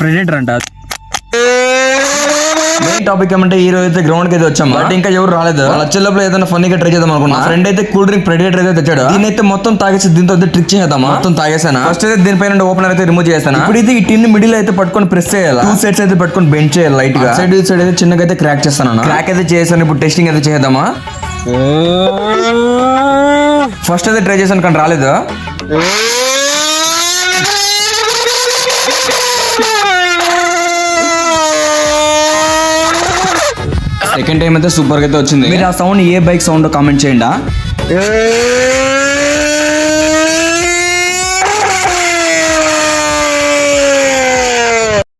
Predator అంట. Main topic ఏమంటే ఈ రోజు అయితే గ్రౌండ్ కి అయితే వచ్చాము. బట్ ఇంకా ఎవరు రాలేదు. వాళ్ళు వచ్చే లోపల ఏదైనా ఫన్నీగా ట్రై చేద్దాం అనుకున్నా. ఫ్రెండ్ అయితే కూల్ డ్రింక్ ప్రెడేటర్ అయితే తెచ్చాడు. దీని అయితే మొత్తం తాగేసి దీంతో అయితే ట్రిక్ చేద్దాం. మొత్తం తాగేసాను. ఫస్ట్ అయితే దీనిపైన ఓపెనర్ అయితే రిమూవ్ చేస్తాను. ఇప్పుడైతే ఈ టిన్ మిడిల్ అయితే పట్టుకొని ప్రెస్ చేయాలి. 2 సైడ్స్ అయితే పట్టుకొని బెండ్ చేయాలి లైట్ గా. సైడ్ సైడ్ అయితే చిన్నగా అయితే క్రాక్ చేస్తాను. క్రాక్ అయితే చేసాను. ఇప్పుడు టెస్టింగ్ అయితే చేద్దామా. ఫస్ట్ అయితే ట్రై చేశాను కానీ రాలేదు. సెకండ్ టైం అయితే సూపర్ గా అయితే వచ్చింది. మీరు ఆ సౌండ్ ఏ బైక్ సౌండ్ కామెంట్ చేయండి.